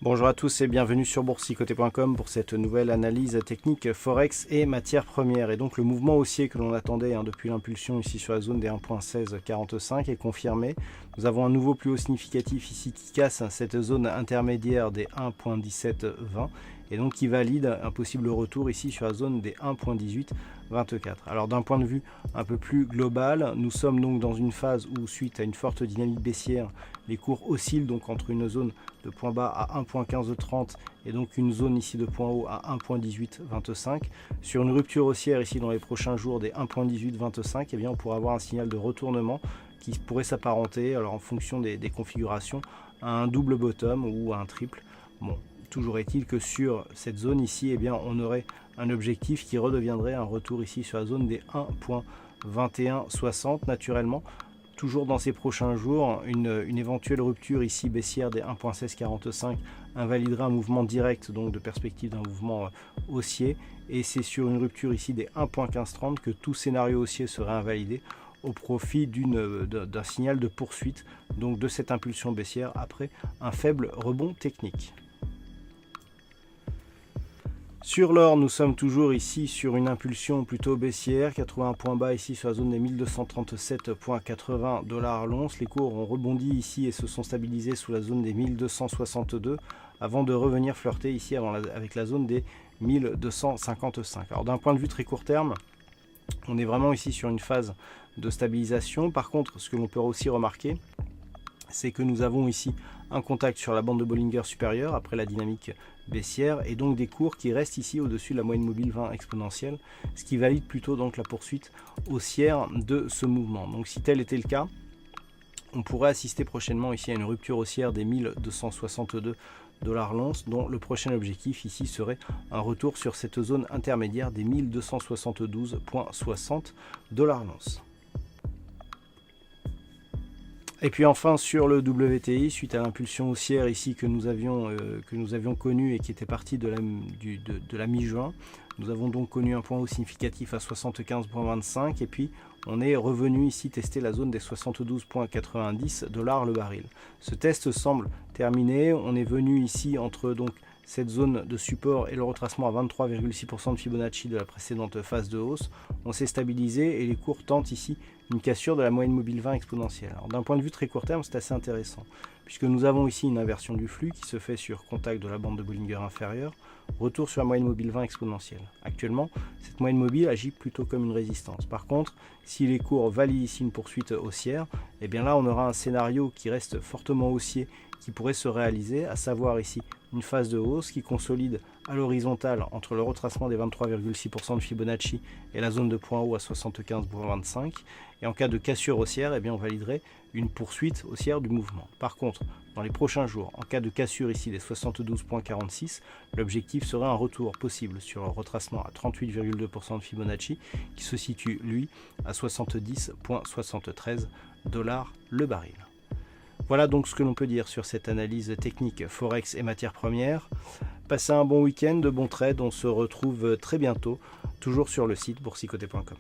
Bonjour à tous et bienvenue sur boursicoté.com pour cette nouvelle analyse technique Forex et matières premières. Et donc le mouvement haussier que l'on attendait depuis l'impulsion ici sur la zone des 1.1645 est confirmé. Nous avons un nouveau plus haut significatif ici qui casse cette zone intermédiaire des 1.1720 et donc qui valide un possible retour ici sur la zone des 1.1824. Alors d'un point de vue un peu plus global, nous sommes donc dans une phase où suite à une forte dynamique baissière, les cours oscillent donc entre une zone de point bas à 1.1530 et donc une zone ici de point haut à 1.1825. Sur une rupture haussière ici dans les prochains jours des 1.1825, eh bien on pourra avoir un signal de retournement qui pourrait s'apparenter, alors en fonction des configurations, à un double bottom ou à un triple. Bon, toujours est-il que sur cette zone ici, eh bien on aurait un objectif qui redeviendrait un retour ici sur la zone des 1.2160 naturellement. Toujours dans ces prochains jours, une éventuelle rupture ici baissière des 1.1645 invaliderait un mouvement direct, donc de perspective d'un mouvement haussier. Et c'est sur une rupture ici des 1.1530 que tout scénario haussier serait invalidé au profit d'un signal de poursuite donc de cette impulsion baissière après un faible rebond technique. Sur l'or, nous sommes toujours ici sur une impulsion plutôt baissière, 81 points bas ici sur la zone des 1237,80 $ l'once. Les cours ont rebondi ici et se sont stabilisés sous la zone des 1262 avant de revenir flirter ici avec la zone des 1255. Alors d'un point de vue très court terme, on est vraiment ici sur une phase de stabilisation. Par contre, ce que l'on peut aussi remarquer, c'est que nous avons ici un contact sur la bande de Bollinger supérieure après la dynamique baissière et donc des cours qui restent ici au-dessus de la moyenne mobile 20 exponentielle, ce qui valide plutôt donc la poursuite haussière de ce mouvement. Donc si tel était le cas, on pourrait assister prochainement ici à une rupture haussière des 1262 $ l'once, dont le prochain objectif ici serait un retour sur cette zone intermédiaire des 1272,60 $ l'once. Et puis enfin sur le WTI, suite à l'impulsion haussière ici que nous avions connue et qui était partie de la mi-juin, nous avons donc connu un point haut significatif à 75,25 et puis on est revenu ici tester la zone des 72,90 $ le baril. Ce test semble terminé, on est venu ici entre donc cette zone de support et le retracement à 23,6% de Fibonacci de la précédente phase de hausse. On s'est stabilisé et les cours tentent ici une cassure de la moyenne mobile 20 exponentielle. D'un point de vue très court terme, c'est assez intéressant, puisque nous avons ici une inversion du flux qui se fait sur contact de la bande de Bollinger inférieure, retour sur la moyenne mobile 20 exponentielle. Actuellement, cette moyenne mobile agit plutôt comme une résistance. Par contre, si les cours valident ici une poursuite haussière, et bien là on aura un scénario qui reste fortement haussier qui pourrait se réaliser, à savoir ici une phase de hausse qui consolide à l'horizontale entre le retracement des 23,6% de Fibonacci et la zone de point haut à 75,25. Et en cas de cassure haussière, eh bien on validerait une poursuite haussière du mouvement. Par contre, dans les prochains jours, en cas de cassure ici des 72,46, l'objectif serait un retour possible sur le retracement à 38,2% de Fibonacci qui se situe, lui, à 70,73 $ le baril. Voilà donc ce que l'on peut dire sur cette analyse technique Forex et matières premières. Passez un bon week-end, de bons trades, on se retrouve très bientôt, toujours sur le site boursicoté.com.